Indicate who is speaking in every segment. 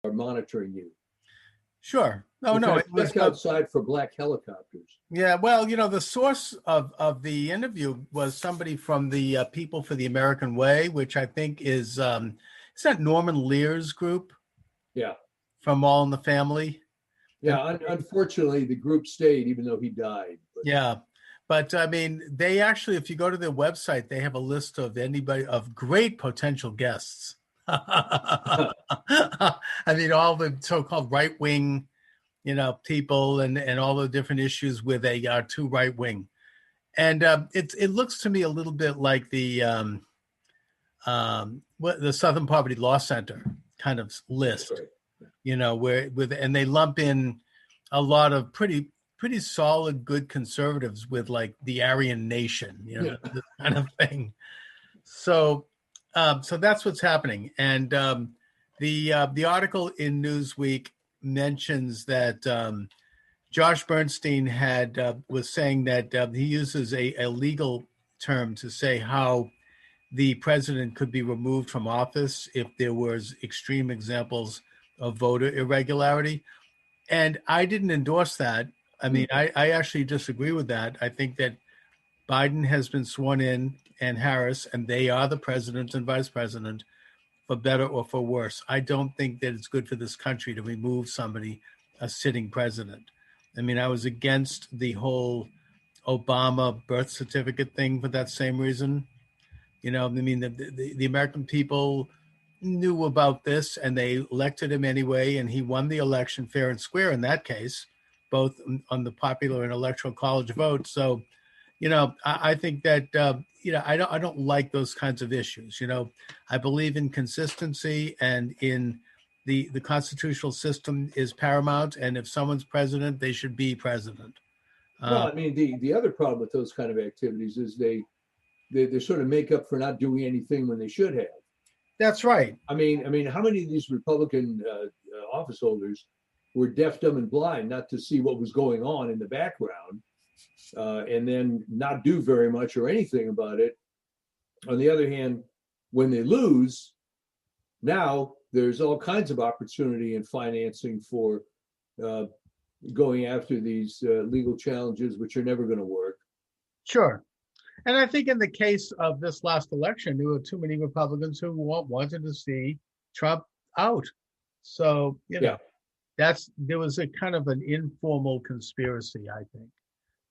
Speaker 1: are monitoring you.
Speaker 2: Sure. No,
Speaker 1: In
Speaker 2: no,
Speaker 1: fact,
Speaker 2: it was
Speaker 1: check outside for black helicopters.
Speaker 2: yeah. Well, the source of the interview was somebody from the People for the American Way, which I think is that Norman Lear's group
Speaker 1: Yeah.
Speaker 2: from All in the Family. And
Speaker 1: Yeah. Unfortunately, the group stayed, even though he died. But
Speaker 2: yeah, but I mean, they actually, if you go to their website, they have a list of anybody of great potential guests. I mean, all the so-called right-wing, people and all the different issues where they are too right-wing. And it looks to me a little bit like the Southern Poverty Law Center kind of list,
Speaker 1: right.
Speaker 2: and they lump in a lot of pretty solid, good conservatives with like the Aryan Nation, this kind of thing. So, so that's what's happening. And the article in Newsweek mentions that Josh Bernstein was saying that he uses a legal term to say how the president could be removed from office if there was extreme examples of voter irregularity. And I didn't endorse that. I mean, I actually disagree with that. I think that Biden has been sworn in and Harris, and they are the president and vice president, for better or for worse. I don't think that it's good for this country to remove somebody, a sitting president. I mean, I was against the whole Obama birth certificate thing for that same reason. I mean, the American people knew about this and they elected him anyway, and he won the election fair and square in that case, both on the popular and electoral college vote. So, I think that I don't like those kinds of issues. I believe in consistency and in the constitutional system is paramount, and if someone's president, they should be president.
Speaker 1: Well, I mean, the other problem with those kind of activities is they sort of make up for not doing anything when they should have.
Speaker 2: That's right.
Speaker 1: I mean, how many of these Republican office holders were deaf, dumb, and blind not to see what was going on in the background, and then not do very much or anything about it? On the other hand, when they lose, now there's all kinds of opportunity and financing for going after these legal challenges, which are never going to work.
Speaker 2: Sure. And I think in the case of this last election, there were too many Republicans who wanted to see Trump out. So, there was a kind of an informal conspiracy, I think.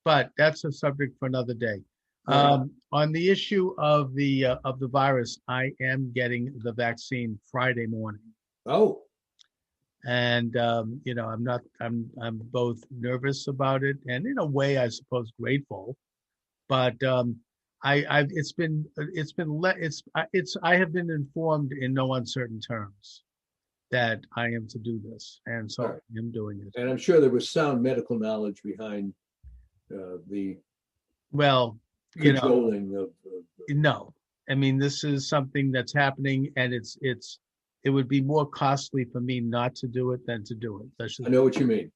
Speaker 2: But that's a subject for another day. On the issue of the virus, I am getting the vaccine Friday morning.
Speaker 1: Oh.
Speaker 2: And I'm both nervous about it and in a way, I suppose, grateful. But I have been informed in no uncertain terms that I am to do this, and so I am doing it.
Speaker 1: And I'm sure there was sound medical knowledge behind the controlling of.
Speaker 2: No, I mean, this is something that's happening, and it would be more costly for me not to do it than to do it.
Speaker 1: I know what you mean.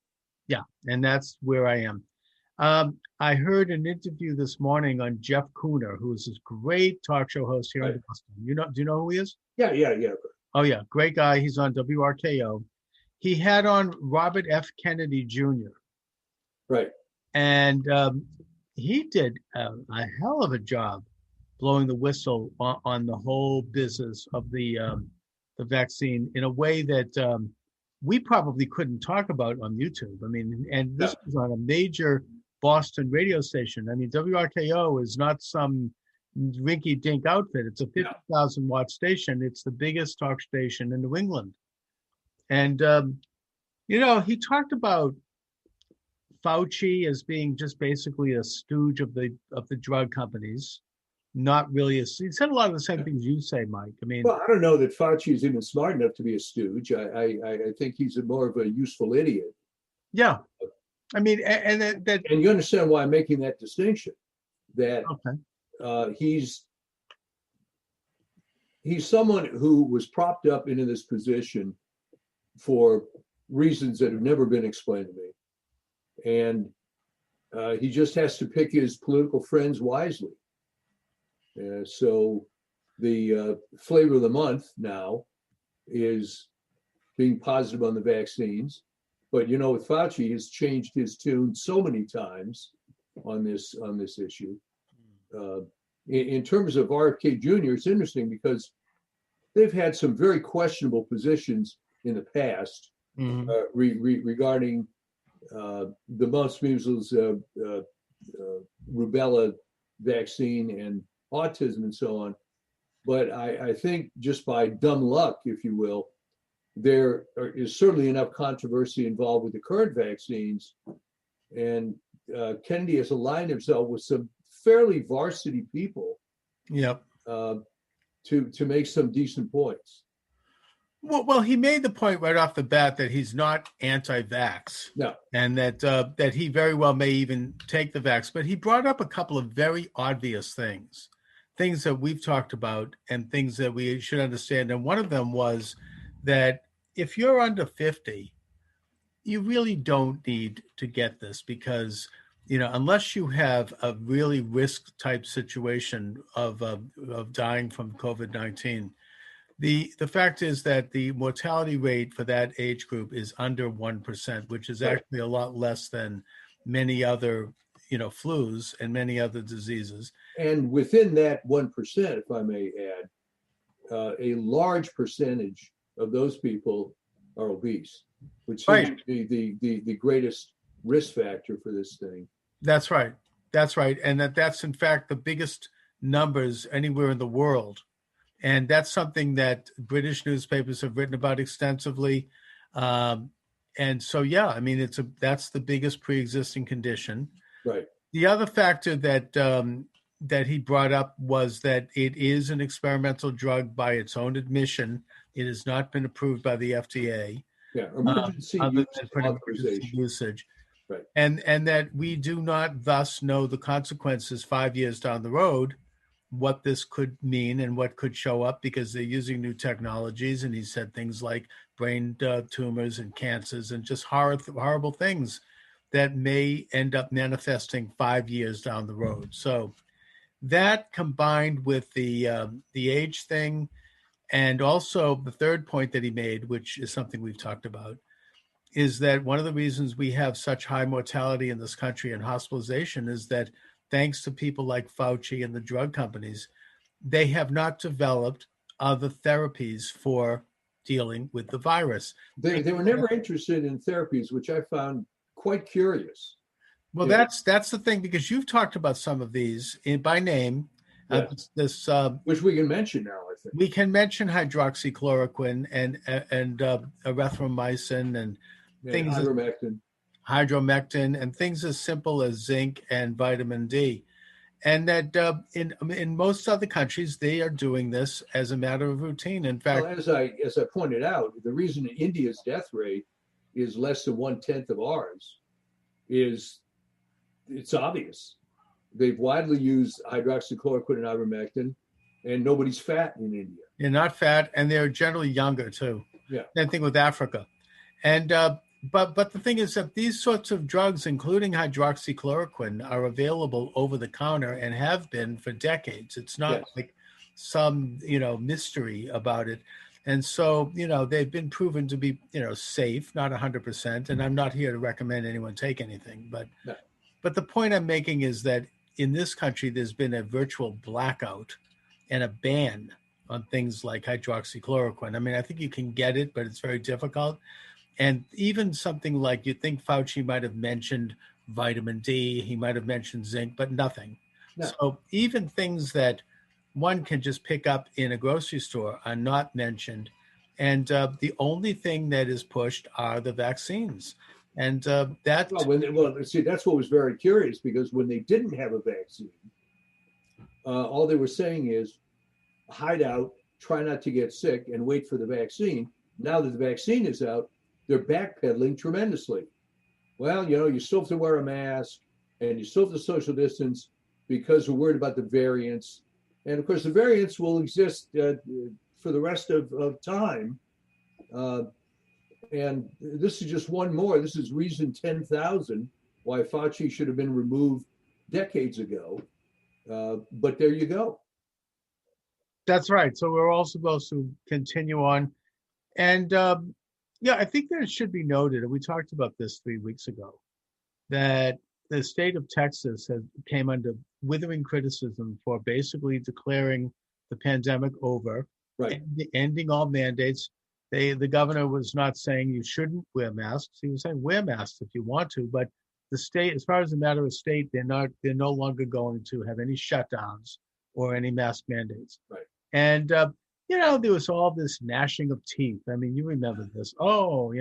Speaker 2: Yeah, and that's where I am. I heard an interview this morning on Jeff Cooner, who is this great talk show host here in Boston. Do you know who he is?
Speaker 1: Yeah.
Speaker 2: Oh, yeah. Great guy. He's on WRKO. He had on Robert F. Kennedy Jr.
Speaker 1: Right.
Speaker 2: And he did a hell of a job blowing the whistle on the whole business of the vaccine in a way that we probably couldn't talk about on YouTube. I mean, and this was on a major Boston radio station. I mean, WRKO is not some rinky-dink outfit. It's a 50,000 watt station. It's the biggest talk station in New England. And, he talked about Fauci as being just basically a stooge of the drug companies. Not really. He said a lot of the same things you say, Mike. I mean,
Speaker 1: well, I don't know that Fauci is even smart enough to be a stooge. I think he's more of a useful idiot.
Speaker 2: Yeah. I mean, and
Speaker 1: you understand why I'm making that distinction, that he's someone who was propped up into this position for reasons that have never been explained to me. And he just has to pick his political friends wisely. So the flavor of the month now is being positive on the vaccines. But with Fauci, he's changed his tune so many times on this issue. In terms of RFK Jr., it's interesting because they've had some very questionable positions in the past regarding the mumps, measles, rubella vaccine and autism and so on. But I think just by dumb luck, if you will, there is certainly enough controversy involved with the current vaccines. And Kennedy has aligned himself with some fairly varsity people to make some decent points.
Speaker 2: Well, he made the point right off the bat that he's not anti-vax, and that he very well may even take the vax. But he brought up a couple of very obvious things that we've talked about and things that we should understand. And one of them was that if you're under 50, you really don't need to get this because, unless you have a really risk type situation of dying from COVID-19, the fact is that the mortality rate for that age group is under 1%, which is actually a lot less than many other, flus and many other diseases. And
Speaker 1: within that 1%, if I may add, a large percentage of those people are obese, which seems to be the greatest risk factor for this thing.
Speaker 2: That's right. And that's in fact the biggest numbers anywhere in the world. And that's something that British newspapers have written about extensively. And so, that's the biggest pre-existing condition.
Speaker 1: Right.
Speaker 2: The other factor that he brought up was that it is an experimental drug by its own admission. It has not been approved by the FDA.
Speaker 1: Yeah, emergency
Speaker 2: usage.
Speaker 1: Right.
Speaker 2: And that we do not thus know the consequences 5 years down the road, what this could mean and what could show up because they're using new technologies. And he said things like brain tumors and cancers and just horrible things that may end up manifesting 5 years down the road. So that combined with the age thing, and also the third point that he made, which is something we've talked about, is that one of the reasons we have such high mortality in this country and hospitalization is that thanks to people like Fauci and the drug companies, they have not developed other therapies for dealing with the virus.
Speaker 1: They were never interested in therapies, which I found quite curious.
Speaker 2: Well, that's the thing, because you've talked about some of these by name.
Speaker 1: Which we can mention now, I think.
Speaker 2: We can mention hydroxychloroquine and erythromycin and things. Hydromectin and things as simple as zinc and vitamin D. And that in most other countries, they are doing this as a matter of routine. In fact,
Speaker 1: as I pointed out, the reason India's death rate is less than 1/10 of ours is it's obvious. They've widely used hydroxychloroquine and ivermectin, and nobody's fat in India.
Speaker 2: They're not fat, and they're generally younger too.
Speaker 1: Yeah.
Speaker 2: Same thing with Africa. And but the thing is that these sorts of drugs, including hydroxychloroquine, are available over the counter and have been for decades. It's not like some mystery about it. And so, they've been proven to be, safe, not 100%. And I'm not here to recommend anyone take anything. But the point I'm making is that in this country, there's been a virtual blackout and a ban on things like hydroxychloroquine. I mean, I think you can get it, but it's very difficult. And even something like, you think Fauci might have mentioned vitamin D, he might have mentioned zinc, but nothing. No. So even things that one can just pick up in a grocery store are not mentioned. And the only thing that is pushed are the vaccines. And that's
Speaker 1: what was very curious, because when they didn't have a vaccine, all they were saying is hide out, try not to get sick, and wait for the vaccine. Now that the vaccine is out, they're backpedaling tremendously. Well, you still have to wear a mask and you still have to social distance because we're worried about the variants. And of course, the variants will exist for the rest of time. And this is just one more. This is reason 10,000 why Fauci should have been removed decades ago. But there you go.
Speaker 2: That's right. So we're all supposed to continue on. And Yeah, I think that it should be noted, and we talked about this 3 weeks ago, that the state of Texas came under withering criticism for basically declaring the pandemic over,
Speaker 1: Right.
Speaker 2: ending all mandates. The governor was not saying you shouldn't wear masks. He was saying wear masks if you want to, but the state, as far as a matter of state, they're no longer going to have any shutdowns or any mask mandates.
Speaker 1: Right.
Speaker 2: And there was all this gnashing of teeth. I mean, you remember this. Oh,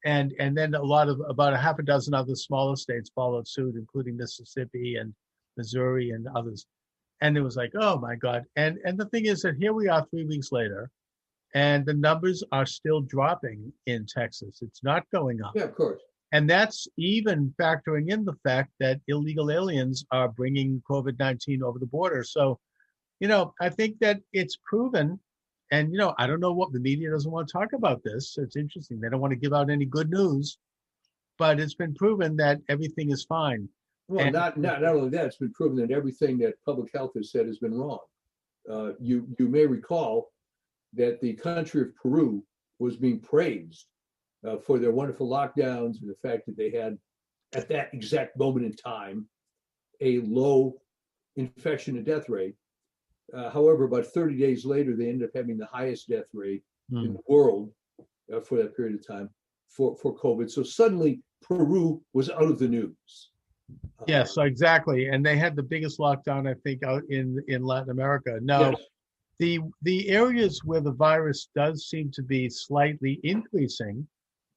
Speaker 2: and then about a half a dozen other smaller states followed suit, including Mississippi and Missouri and others. And it was like, oh my God. And the thing is that here we are 3 weeks later, and the numbers are still dropping in Texas. It's not going up.
Speaker 1: Yeah, of course.
Speaker 2: And that's even factoring in the fact that illegal aliens are bringing COVID-19 over the border. So, I think that it's proven, and, I don't know what the media doesn't want to talk about this. It's interesting. They don't want to give out any good news, but it's been proven that everything is fine.
Speaker 1: Well,
Speaker 2: And
Speaker 1: not only that, it's been proven that everything that public health has said has been wrong. You may recall that the country of Peru was being praised for their wonderful lockdowns and the fact that they had, at that exact moment in time, a low infection and death rate. However, about 30 days later, they ended up having the highest death rate in the world for that period of time for COVID. So suddenly, Peru was out of the news.
Speaker 2: Yes, exactly. And they had the biggest lockdown, I think, out in Latin America. Now,
Speaker 1: yes.
Speaker 2: the areas where the virus does seem to be slightly increasing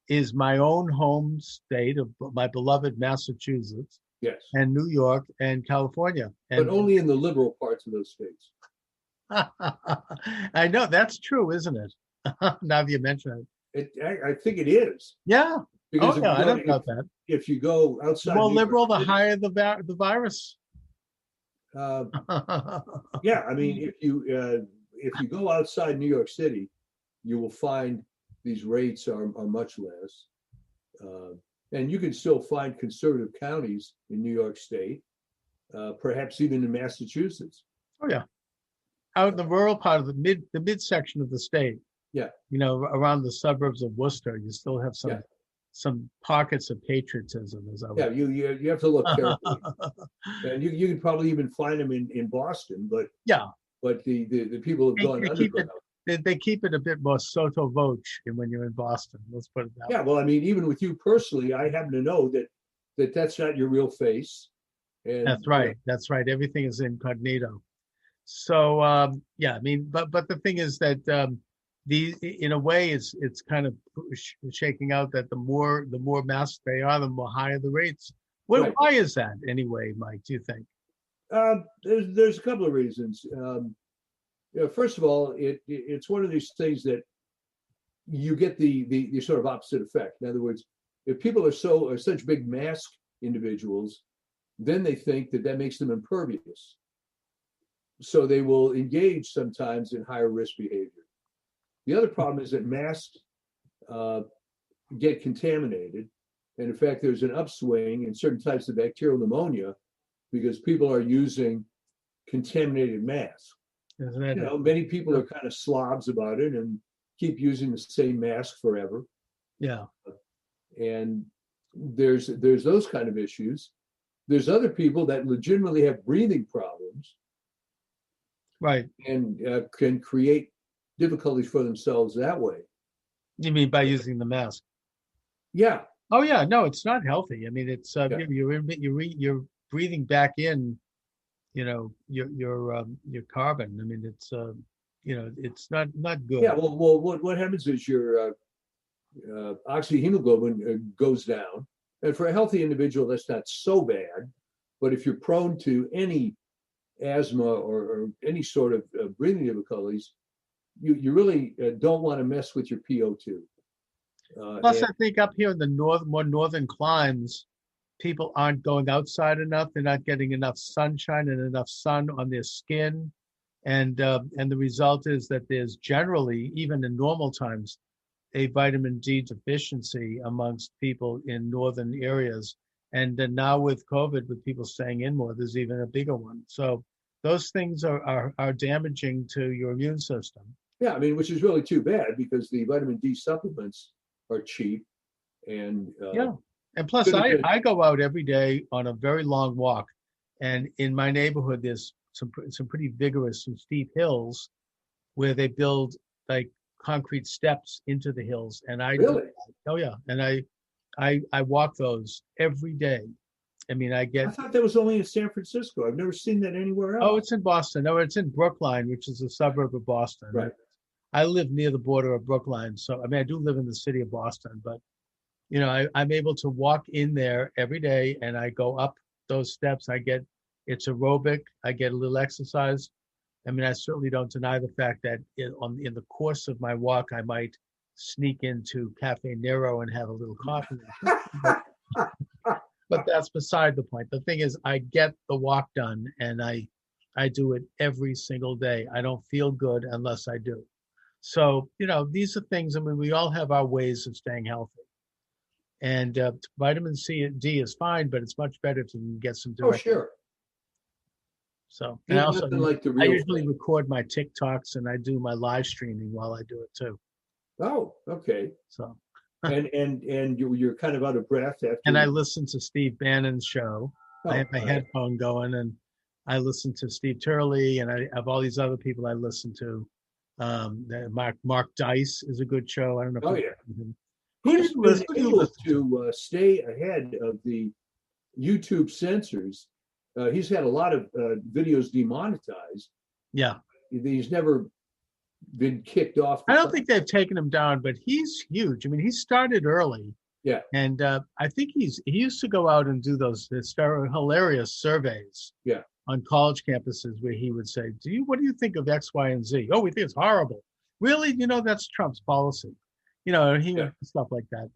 Speaker 2: is my own home state of my beloved Massachusetts,
Speaker 1: Yes,
Speaker 2: and New York and California. And
Speaker 1: but only in the liberal parts of those states.
Speaker 2: I know that's true, isn't it? Now that you mention it.
Speaker 1: I think it is.
Speaker 2: Yeah.
Speaker 1: Because
Speaker 2: I don't know that.
Speaker 1: If you go outside,
Speaker 2: The more liberal, the higher the virus.
Speaker 1: Yeah, I mean, if you go outside New York City, you will find these rates are much less, and you can still find conservative counties in New York State, perhaps even in Massachusetts.
Speaker 2: Oh yeah, out in the rural part of the midsection of the state.
Speaker 1: Yeah,
Speaker 2: around the suburbs of Worcester, you still have some pockets of patriotism.
Speaker 1: You have to look carefully, and you can probably even find them in Boston, but the people have gone underground.
Speaker 2: They keep it a bit more sotto voce when you're in Boston. Let's put it that way.
Speaker 1: Yeah, well, I mean, even with you personally, I happen to know that's not your real face. And
Speaker 2: that's right. That's right. Everything is incognito. So I mean, but the thing is that in a way, it's kind of shaking out that the more masked they are, the more higher the rates.
Speaker 1: Right.
Speaker 2: Why is that anyway, Mike? Do you think?
Speaker 1: There's a couple of reasons. First of all, it's one of these things that you get the sort of opposite effect. In other words, if people are such big mask individuals, then they think that makes them impervious. So they will engage sometimes in higher risk behavior. The other problem is that masks get contaminated. And in fact, there's an upswing in certain types of bacterial pneumonia because people are using contaminated masks. Many people are kind of slobs about it and keep using the same mask forever.
Speaker 2: Yeah.
Speaker 1: And there's those kind of issues. There's other people that legitimately have breathing problems.
Speaker 2: Right.
Speaker 1: And can create difficulties for themselves that way.
Speaker 2: You mean by using the mask?
Speaker 1: Yeah.
Speaker 2: Oh yeah. No, it's not healthy. I mean, it's you're breathing back in, your carbon. I mean, it's it's not good.
Speaker 1: Yeah. Well, what happens is your oxyhemoglobin goes down, and for a healthy individual, that's not so bad. But if you're prone to any asthma or any sort of breathing difficulties, you really don't want to mess with your PO2.
Speaker 2: Plus, I think up here in the more northern climes, people aren't going outside enough. They're not getting enough sunshine and enough sun on their skin, and the result is that there's generally, even in normal times, a vitamin D deficiency amongst people in northern areas. And then now with COVID, with people staying in more, there's even a bigger one. So those things are damaging to your immune system.
Speaker 1: Yeah, I mean, which is really too bad because the vitamin D supplements
Speaker 2: Yeah.
Speaker 1: cheap, and
Speaker 2: Yeah. And plus, I go out every day on a very long walk. And in my neighborhood, there's some pretty vigorous, some steep hills where they build like concrete steps into the hills. And I do,
Speaker 1: really,
Speaker 2: oh yeah. And I walk those every day. I mean, I
Speaker 1: I
Speaker 2: get,
Speaker 1: thought that was only in San Francisco. I've never seen that anywhere
Speaker 2: oh,
Speaker 1: else.
Speaker 2: it's in Boston. No, it's in Brookline, which is a suburb of Boston.
Speaker 1: Right.
Speaker 2: I live near the border of Brookline. So, I mean, I do live in the city of Boston, but I'm able to walk in there every day and I go up those steps. It's aerobic. I get a little exercise. I mean, I certainly don't deny the fact that in the course of my walk, I might sneak into Cafe Nero and have a little coffee. But that's beside the point. The thing is, I get the walk done and I do it every single day. I don't feel good unless I do. So, these are things, I mean, we all have our ways of staying healthy. And vitamin C and D is fine, but it's much better if you can get some
Speaker 1: Oh,
Speaker 2: direct.
Speaker 1: sure.
Speaker 2: So, and
Speaker 1: Ain't nothing like the
Speaker 2: I
Speaker 1: real
Speaker 2: usually
Speaker 1: thing.
Speaker 2: record my TikToks and I do my live streaming while I do it too.
Speaker 1: Oh, okay.
Speaker 2: So,
Speaker 1: And you're kind of out of breath after.
Speaker 2: and I listen to Steve Bannon's show. I have my
Speaker 1: all right.
Speaker 2: headphone going and I listen to Steve Turley and I have all these other people I listen to. Mark Dice is a good show. I don't know.
Speaker 1: Oh,
Speaker 2: If
Speaker 1: yeah.
Speaker 2: Who do
Speaker 1: He's
Speaker 2: you
Speaker 1: been
Speaker 2: listen
Speaker 1: able to stay ahead of the YouTube censors. He's had a lot of videos demonetized.
Speaker 2: Yeah.
Speaker 1: He's never been kicked off.
Speaker 2: I don't think they've taken him down, but he's huge. I mean, he started early.
Speaker 1: Yeah.
Speaker 2: And I think he used to go out and do those hilarious surveys.
Speaker 1: Yeah.
Speaker 2: On college campuses where he would say, what do you think of X, Y, and Z? Oh, we think it's horrible. Really? That's Trump's policy. Stuff like that.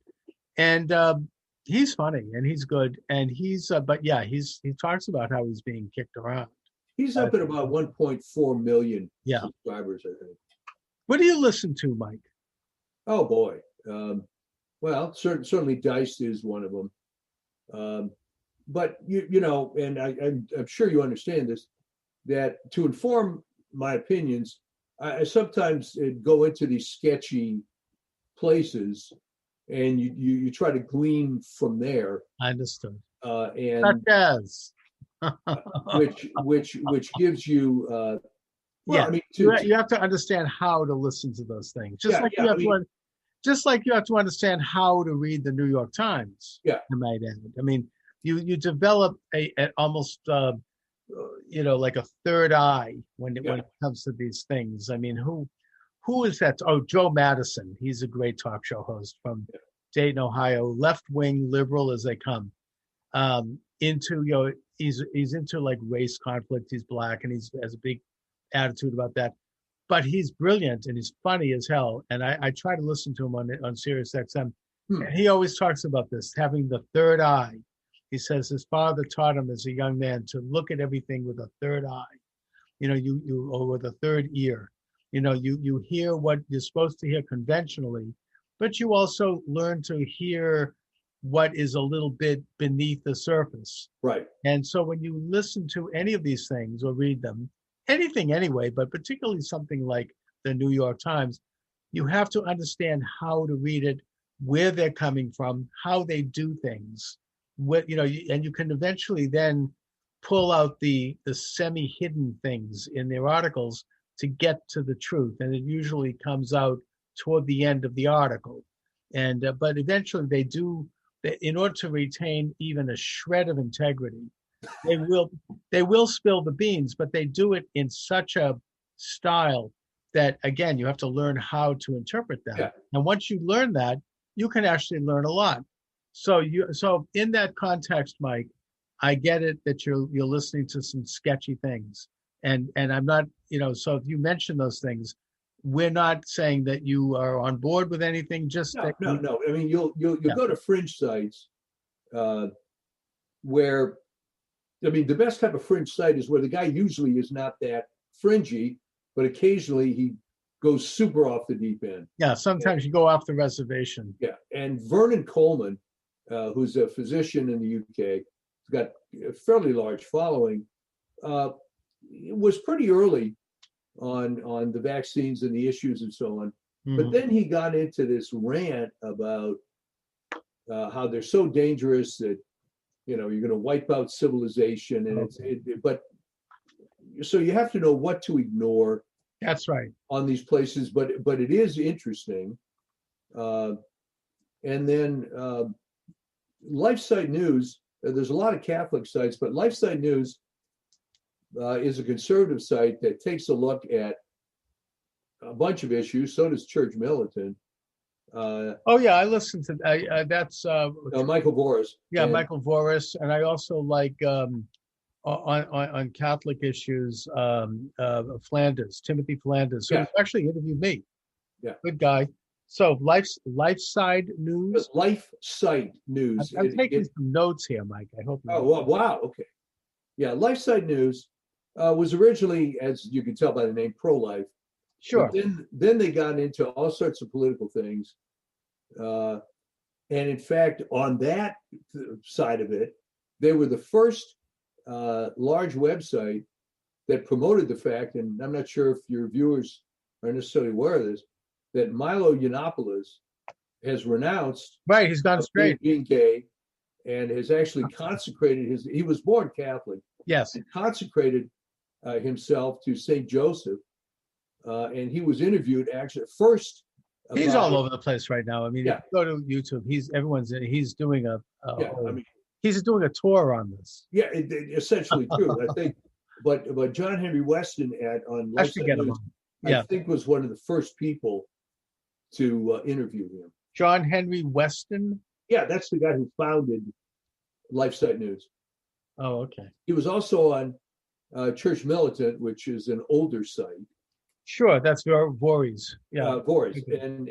Speaker 2: And he's funny and he's good. And but yeah, he talks about how he's being kicked around.
Speaker 1: He's up at about 1.4 million
Speaker 2: Yeah.
Speaker 1: subscribers, I think.
Speaker 2: What do you listen to, Mike?
Speaker 1: Oh, boy. Well, certainly Dice is one of them. But, and I'm sure you understand this, that to inform my opinions, I sometimes go into these sketchy places and you try to glean from there.
Speaker 2: I understood.
Speaker 1: And
Speaker 2: such as
Speaker 1: which gives you
Speaker 2: yeah.
Speaker 1: I mean,
Speaker 2: you have to understand how to listen to those things. Just like you have to understand how to read the New York Times.
Speaker 1: Yeah.
Speaker 2: I might add. I mean, you develop a almost like a third eye when it comes to these things. I mean, who is that? Oh, Joe Madison. He's a great talk show host from Dayton, Ohio, left-wing liberal as they come. He's into like race conflict. He's black and he has a big attitude about that. But he's brilliant and he's funny as hell. And I try to listen to him on Sirius XM. And he always talks about this, having the third eye. He says his father taught him as a young man to look at everything with a third eye, or with a third ear. You hear what you're supposed to hear conventionally, but you also learn to hear what is a little bit beneath the surface.
Speaker 1: Right.
Speaker 2: And so when you listen to any of these things or read them, anything anyway, but particularly something like the New York Times, you have to understand how to read it, where they're coming from, how they do things. And you can eventually then pull out the semi-hidden things in their articles to get to the truth. And it usually comes out toward the end of the article. And but eventually in order to retain even a shred of integrity, they will spill the beans, but they do it in such a style that, again, you have to learn how to interpret that.
Speaker 1: Yeah.
Speaker 2: And once you learn that, you can actually learn a lot. So in that context, Mike, I get it that you're listening to some sketchy things, and I'm not, so if you mention those things, we're not saying that you are on board with anything. Just
Speaker 1: no. I mean, you'll go to fringe sites where, I mean, the best type of fringe site is where the guy usually is not that fringy, but occasionally he goes super off the deep end.
Speaker 2: Yeah, sometimes you go off the reservation.
Speaker 1: Yeah, and Vernon Coleman, who's a physician in the UK, has got a fairly large following, was pretty early on the vaccines and the issues and so on. But then he got into this rant about how they're so dangerous that, you know, you're going to wipe out civilization. And but so you have to know what to ignore.
Speaker 2: That's right.
Speaker 1: On these places, but it is interesting. And then LifeSite News, there's a lot of Catholic sites, but LifeSite News is a conservative site that takes a look at a bunch of issues. So does Church Militant.
Speaker 2: Oh yeah, I listened to that's
Speaker 1: Michael Voris.
Speaker 2: Yeah, and Michael Voris, and I also like on Catholic issues, Flanders, Timothy Flanders, who actually interviewed me.
Speaker 1: Yeah,
Speaker 2: good guy. So LifeSite News.
Speaker 1: LifeSite News.
Speaker 2: I'm taking some notes here, Mike. I hope.
Speaker 1: Wow. Okay. Yeah, LifeSite News was originally, as you can tell by the name, pro-life.
Speaker 2: Sure.
Speaker 1: But then they got into all sorts of political things, and in fact, on that side of it, they were the first large website that promoted the fact, and I'm not sure if your viewers are necessarily aware of this, that Milo Yiannopoulos has renounced
Speaker 2: he's gone straight
Speaker 1: being gay, and has actually consecrated he was born Catholic,
Speaker 2: yes,
Speaker 1: and consecrated himself to Saint Joseph, and he was interviewed actually first.
Speaker 2: He's all over the place right now. I mean, if you go to YouTube, he's doing he's doing a tour on this.
Speaker 1: Yeah, essentially true. I think, but John Henry Weston on LifeSite News, I think was one of the first people to interview him.
Speaker 2: John Henry Weston?
Speaker 1: Yeah, that's the guy who founded LifeSite News.
Speaker 2: Oh, okay.
Speaker 1: He was also on Church Militant, which is an older site.
Speaker 2: Sure, that's Voorhees. Yeah,
Speaker 1: Voorhees, and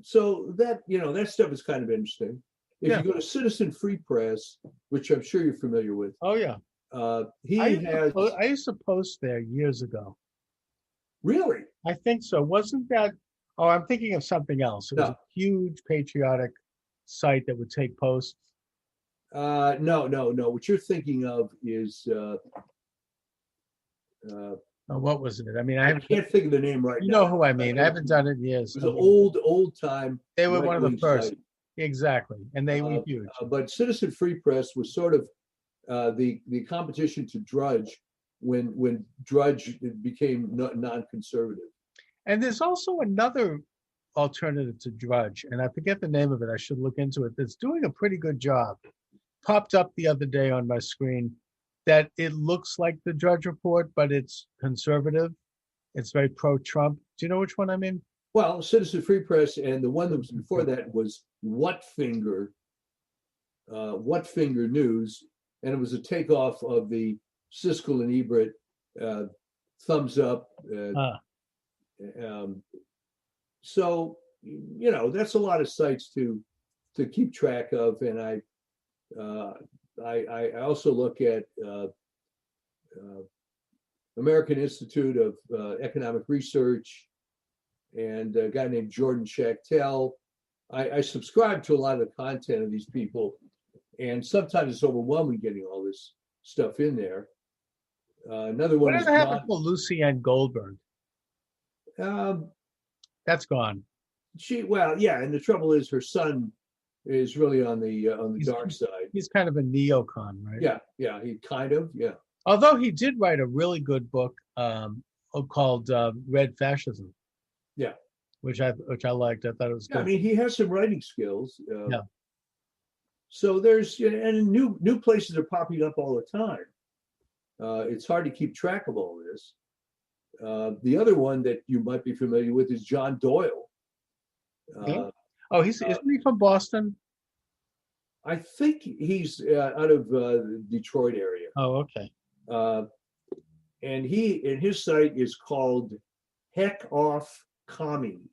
Speaker 1: so that that stuff is kind of interesting. If you go to Citizen Free Press, which I'm sure you're familiar with.
Speaker 2: Oh yeah.
Speaker 1: I
Speaker 2: used to post there years ago.
Speaker 1: Really?
Speaker 2: I think so. Wasn't that? Oh, I'm thinking of something else. It was a huge patriotic site that would take posts.
Speaker 1: No. What you're thinking of is
Speaker 2: what was it? I mean,
Speaker 1: I can't think of the name right now.
Speaker 2: You know who I mean. I haven't done it in years.
Speaker 1: It was an old time.
Speaker 2: They were one of the first.
Speaker 1: Site.
Speaker 2: Exactly. And they were huge.
Speaker 1: But Citizen Free Press was sort of the competition to Drudge when Drudge became non-conservative.
Speaker 2: And there's also another alternative to Drudge, and I forget the name of it. I should look into it. That's doing a pretty good job. Popped up the other day on my screen that it looks like the Drudge Report, but it's conservative. It's very pro-Trump. Do you know which one I mean?
Speaker 1: Well, Citizen Free Press, and the one that was before that was Whatfinger News, and it was a takeoff of the Siskel and Ebert thumbs up. So that's a lot of sites to keep track of, and I also look at American Institute of Economic Research and a guy named Jordan Schachtel. I subscribe to a lot of the content of these people, and sometimes it's overwhelming getting all this stuff in there. Another one.
Speaker 2: Whatever happened to Lucy Ann Goldberg? That's gone.
Speaker 1: And the trouble is her son is really on the dark side.
Speaker 2: He's kind of a neocon, right?
Speaker 1: Yeah, he kind of, yeah.
Speaker 2: Although he did write a really good book called Red Fascism.
Speaker 1: Yeah.
Speaker 2: Which I liked. I thought it was good.
Speaker 1: I mean, he has some writing skills. So there's and new places are popping up all the time. It's hard to keep track of all this. The other one that you might be familiar with is John Doyle.
Speaker 2: Isn't he from Boston?
Speaker 1: I think he's out of the Detroit area.
Speaker 2: Oh, okay.
Speaker 1: And his site is called Heck Off Commie.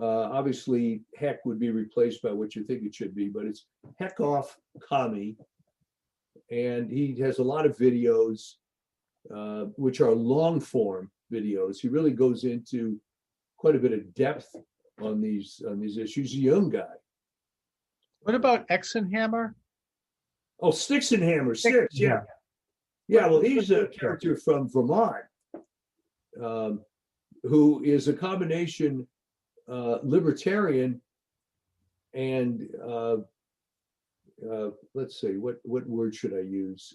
Speaker 1: Obviously, heck would be replaced by what you think it should be, but it's Heck Off Commie. And he has a lot of videos, which are long form videos. He really goes into quite a bit of depth on these issues. He's a young guy.
Speaker 2: What about Exenhammer?
Speaker 1: Oh, Sticks and Hammer, Sticks, yeah. Well, he's a character from Vermont. who is a combination libertarian and let's see, what word should I use?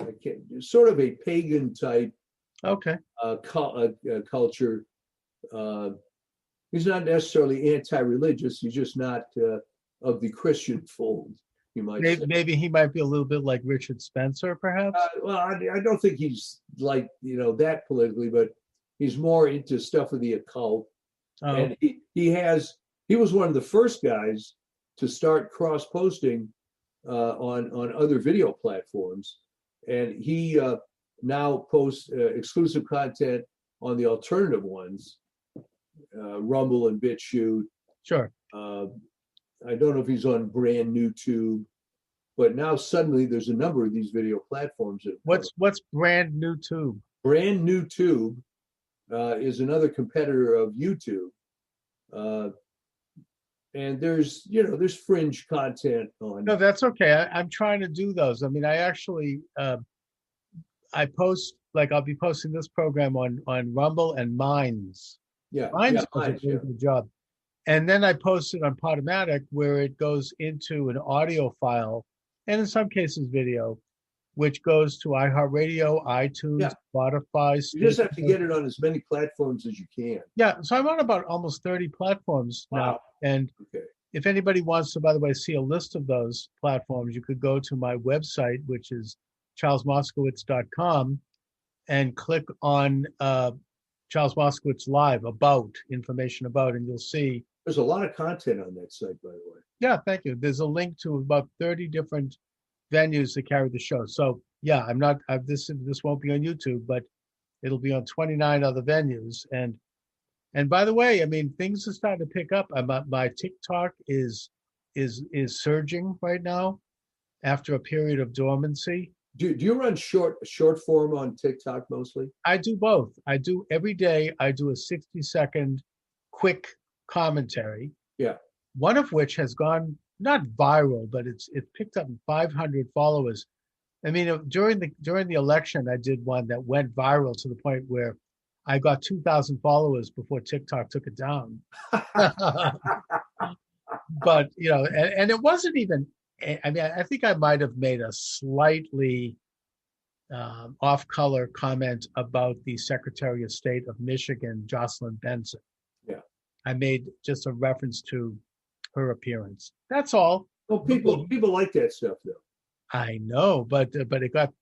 Speaker 1: I can't, sort of a pagan type
Speaker 2: Okay.
Speaker 1: culture. He's not necessarily anti-religious. He's just not of the Christian fold, you might say.
Speaker 2: Maybe he might be a little bit like Richard Spencer, perhaps.
Speaker 1: Well, I don't think he's like, that politically, but he's more into stuff of the occult.
Speaker 2: Oh.
Speaker 1: And he was one of the first guys to start cross-posting on other video platforms, and he now posts exclusive content on the alternative ones, Rumble and BitChute.
Speaker 2: Sure.
Speaker 1: I don't know if he's on brand new Tube, but now suddenly there's a number of these video platforms.
Speaker 2: What's brand new Tube?
Speaker 1: Brand new Tube is another competitor of YouTube. And there's fringe content on.
Speaker 2: No, that's okay. I'm trying to do those. I mean, I actually, I post, like, I'll be posting this program on Rumble and Minds.
Speaker 1: Yeah,
Speaker 2: Minds does a very good job. And then I post it on Podomatic, where it goes into an audio file, and in some cases video, which goes to iHeartRadio, iTunes, Spotify.
Speaker 1: You just have to get it on as many platforms as you can.
Speaker 2: Yeah, so I'm on about almost 30 platforms now. And if anybody wants to, by the way, see a list of those platforms, you could go to my website, which is charlesmoscowitz.com, and click on Charles Moscowitz Live, information about, and you'll see.
Speaker 1: There's a lot of content on that site, by the way.
Speaker 2: Yeah, thank you. There's a link to about 30 different venues that carry the show. So yeah, this won't be on YouTube, but it'll be on 29 other venues. And by the way, I mean, things are starting to pick up. My TikTok is surging right now after a period of dormancy.
Speaker 1: Do you run short form on TikTok mostly?
Speaker 2: I do both. I do every day. I do a 60-second quick commentary.
Speaker 1: Yeah.
Speaker 2: One of which has gone not viral, but it picked up 500 followers. I mean, during the election, I did one that went viral to the point where I got 2,000 followers before TikTok took it down. But and it wasn't even. I mean, I think I might have made a slightly off-color comment about the Secretary of State of Michigan, Jocelyn Benson.
Speaker 1: Yeah, I
Speaker 2: made just a reference to her appearance. That's all.
Speaker 1: Well, people like that stuff, though.
Speaker 2: I know, but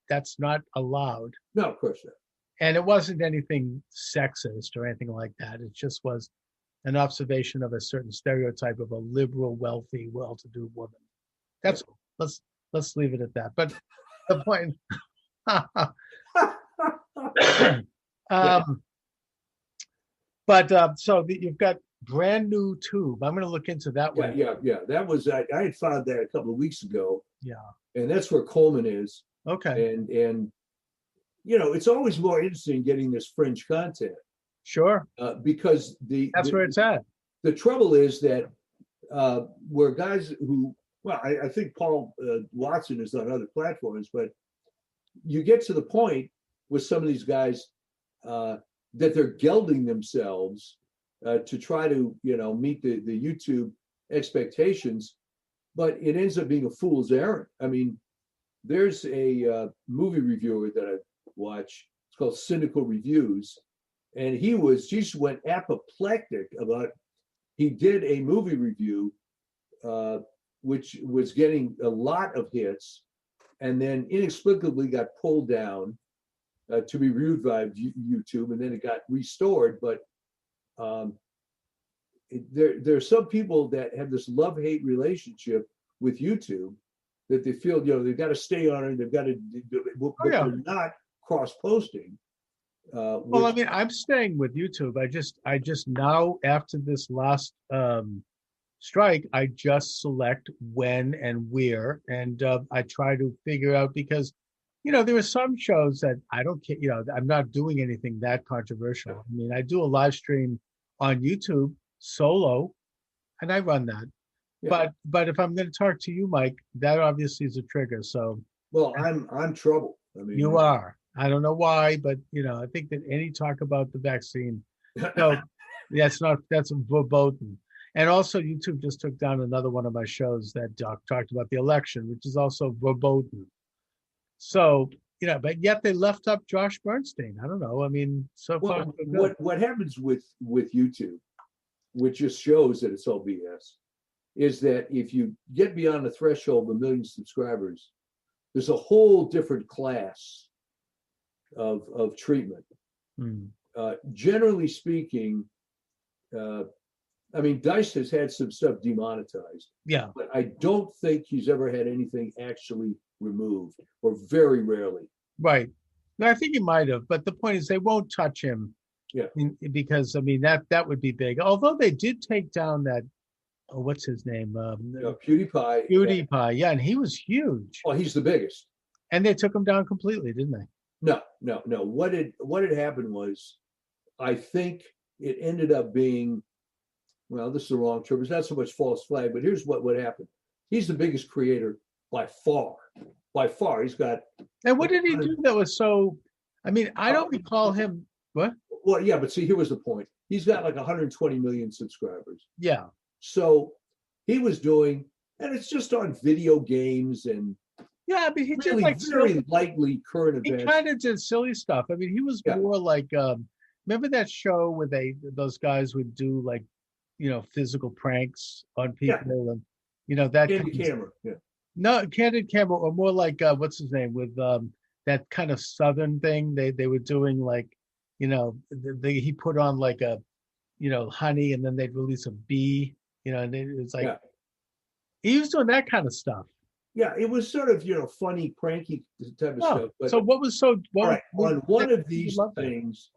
Speaker 2: that's not allowed.
Speaker 1: No, of course not.
Speaker 2: And it wasn't anything sexist or anything like that. It just was an observation of a certain stereotype of a liberal, wealthy, well-to-do woman. That's let's leave it at that. But the point. So you've got brand new Tube. I'm going to look into that one.
Speaker 1: Yeah. That was I had found that a couple of weeks ago.
Speaker 2: Yeah.
Speaker 1: And that's where Coleman is.
Speaker 2: Okay.
Speaker 1: And it's always more interesting getting this fringe content.
Speaker 2: Sure.
Speaker 1: Because
Speaker 2: that's where it's at.
Speaker 1: The trouble is that where guys who, well, I think Paul Watson is on other platforms, but you get to the point with some of these guys that they're gelding themselves to try to, meet the YouTube expectations, but it ends up being a fool's errand. I mean, there's a movie reviewer that I watch. It's called Cynical Reviews, and he just went apoplectic about. He did a movie review, which was getting a lot of hits, and then inexplicably got pulled down to be reviewed by YouTube, and then it got restored. But there are some people that have this love-hate relationship with YouTube that they feel they've got to stay on it, they've got to, but they're not cross-posting.
Speaker 2: Well, I mean, I'm staying with YouTube. I just now, after this last strike, I just select when and where, and I try to figure out, because there are some shows that I don't care. I'm not doing anything that controversial. I mean, I do a live stream on YouTube solo, and I run that. Yeah. But if I'm going to talk to you, Mike, that obviously is a trigger. So
Speaker 1: well, I'm trouble. I mean,
Speaker 2: you are. I don't know why, but I think that any talk about the vaccine, no, that's verboten. And also, YouTube just took down another one of my shows that talked about the election, which is also verboten. So, but yet they left up Josh Bernstein. I don't know. I mean, so far,
Speaker 1: Well,
Speaker 2: so good.
Speaker 1: what happens with YouTube, which just shows that it's all BS, is that if you get beyond the threshold of 1 million subscribers, there's a whole different class of treatment. Generally speaking, I mean, Dice has had some stuff demonetized.
Speaker 2: Yeah.
Speaker 1: But I don't think he's ever had anything actually removed, or very rarely.
Speaker 2: Right. No, I think he might have, but the point is they won't touch him.
Speaker 1: Yeah.
Speaker 2: Because I mean that would be big. Although they did take down that, what's his name?
Speaker 1: PewDiePie.
Speaker 2: PewDiePie, yeah, and he was huge.
Speaker 1: Oh, he's the biggest.
Speaker 2: And they took him down completely, didn't they?
Speaker 1: No. What had happened was, I think it ended up being, well, this is the wrong term. It's not so much false flag, but here's what happened. He's the biggest creator by far. By far, he's got.
Speaker 2: And what did he do that was so? I mean, I don't recall him. What?
Speaker 1: Well, yeah, but see, here was the point. He's got like 120 million subscribers.
Speaker 2: Yeah.
Speaker 1: So he was doing, and it's just on video games and.
Speaker 2: Yeah, I mean, he
Speaker 1: really,
Speaker 2: did like
Speaker 1: very lightly current events.
Speaker 2: He kind of did silly stuff. I mean, he was more like, remember that show where those guys would do like, physical pranks on people, and that
Speaker 1: Candid Camera. Yeah.
Speaker 2: No, Candid Camera, or more like what's his name, with that kind of Southern thing. They were doing like, he put on like a, honey, and then they'd release a bee, and it was like he was doing that kind of stuff.
Speaker 1: Yeah, it was sort of, funny, pranky type of stuff. But,
Speaker 2: so what was so?
Speaker 1: On one of these things,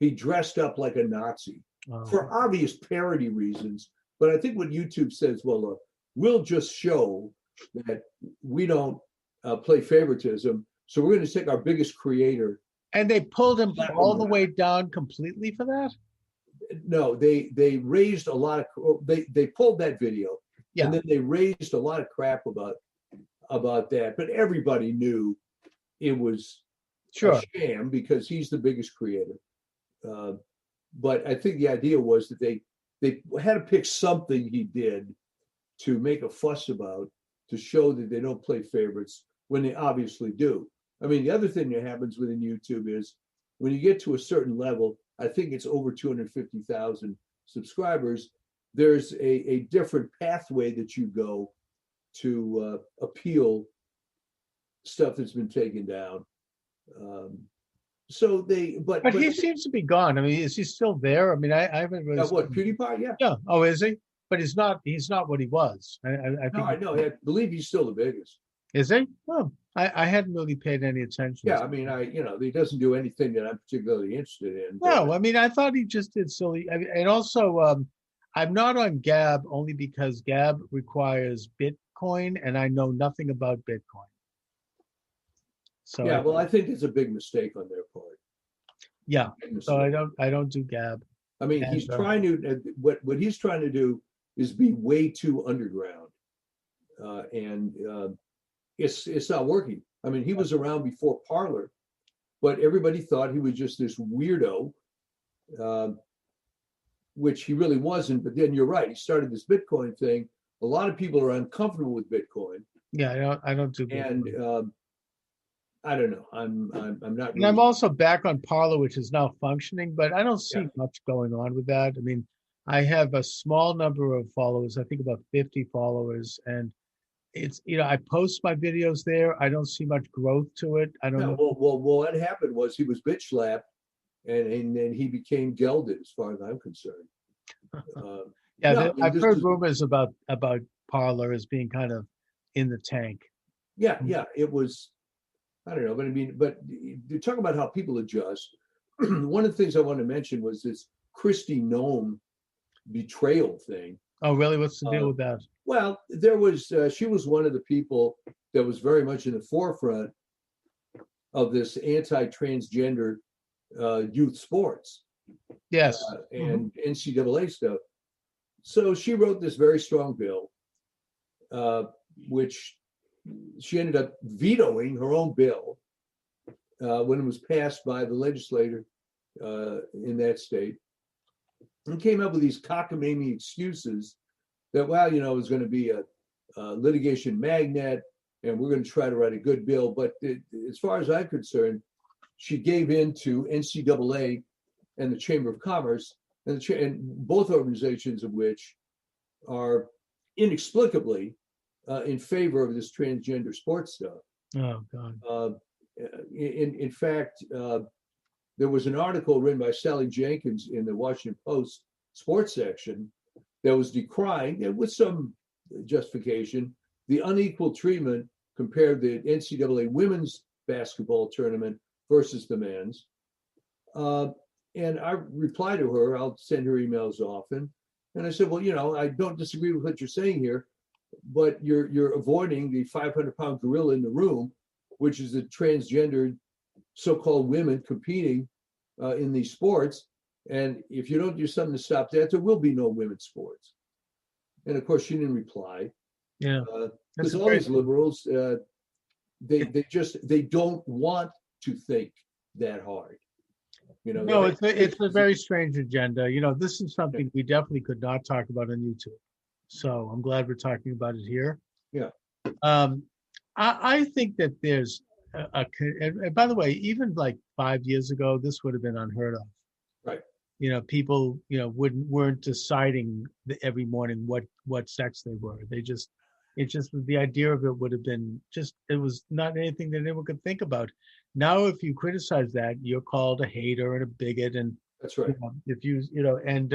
Speaker 1: he dressed up like a Nazi for obvious parody reasons. But I think what YouTube says, well, look, we'll just show that we don't play favoritism. So we're going to take our biggest creator.
Speaker 2: And they pulled him all the way down completely for that?
Speaker 1: No, they raised a lot of, they pulled that video. Yeah. And then they raised a lot of crap about that, but everybody knew it was a sham because he's the biggest creator. But I think the idea was that they had to pick something he did to make a fuss about, to show that they don't play favorites when they obviously do. I mean, the other thing that happens within YouTube is when you get to a certain level, I think it's over 250,000 subscribers, there's a different pathway that you go to appeal stuff that's been taken down. So but
Speaker 2: he seems to be gone. I mean, is he still there? I mean, I haven't really.
Speaker 1: What, PewDiePie? Yeah.
Speaker 2: Yeah. Oh, is he? But he's not what he was. I think.
Speaker 1: No, I know. I believe he's still the biggest.
Speaker 2: Is he? Oh, I hadn't really paid any attention.
Speaker 1: Yeah, I mean, he doesn't do anything that I'm particularly interested in.
Speaker 2: No, I mean, I thought he just did silly. I mean, and also, I'm not on Gab only because Gab requires Bitcoin, and I know nothing about Bitcoin. So
Speaker 1: yeah, well, I think it's a big mistake on their part.
Speaker 2: Yeah, so I don't do Gab.
Speaker 1: I mean, he's trying to what he's trying to do is be way too underground, and it's not working. I mean, he was around before Parler, but everybody thought he was just this weirdo, which he really wasn't. But then you're right, he started this Bitcoin thing. A lot of people are uncomfortable with Bitcoin.
Speaker 2: Yeah, I don't do Bitcoin.
Speaker 1: And I don't know. I'm not.
Speaker 2: And I'm also back on Parler, which is now functioning, but I don't see much going on with that. I mean, I have a small number of followers. I think about 50 followers, and it's I post my videos there. I don't see much growth to it. I don't know.
Speaker 1: Well, what happened was he was bitch slapped, and then he became gelded, as far as I'm concerned.
Speaker 2: I've heard rumors about Parler as being kind of in the tank.
Speaker 1: Yeah, it was. I don't know, but I mean, you talk about how people adjust. One of the things I wanted to mention was this Kristi Noem betrayal thing.
Speaker 2: Oh, really? What's the deal with that?
Speaker 1: Well, there was she was one of the people that was very much in the forefront of this anti-transgender youth sports.
Speaker 2: Yes.
Speaker 1: And NCAA stuff. So she wrote this very strong bill, which she ended up vetoing her own bill when it was passed by the legislator in that state, and came up with these cockamamie excuses that, well, it was going to be a litigation magnet, and we're going to try to write a good bill. But as far as I'm concerned, she gave in to NCAA and the Chamber of Commerce, and both organizations of which are inexplicably in favor of this transgender sports stuff.
Speaker 2: Oh, God.
Speaker 1: In fact, there was an article written by Sally Jenkins in the Washington Post sports section that was decrying, and with some justification, the unequal treatment compared the NCAA women's basketball tournament versus the men's. And I replied to her, I'll send her emails often. And I said, well, I don't disagree with what you're saying here, but you're avoiding the 500-pound gorilla in the room, which is the transgendered so-called women competing in these sports. And if you don't do something to stop that, there will be no women's sports. And of course, she didn't reply.
Speaker 2: Yeah.
Speaker 1: Because all these liberals, they don't want to think that hard.
Speaker 2: No, it's a very strange agenda. This is something we definitely could not talk about on YouTube. So I'm glad we're talking about it here.
Speaker 1: Yeah.
Speaker 2: I think that there's and by the way, even like 5 years ago, this would have been unheard of.
Speaker 1: Right.
Speaker 2: People, weren't deciding every morning what sex they were. It just the idea of it would have been it was not anything that anyone could think about. Now, if you criticize that, you're called a hater and a bigot, and
Speaker 1: that's right.
Speaker 2: If you, and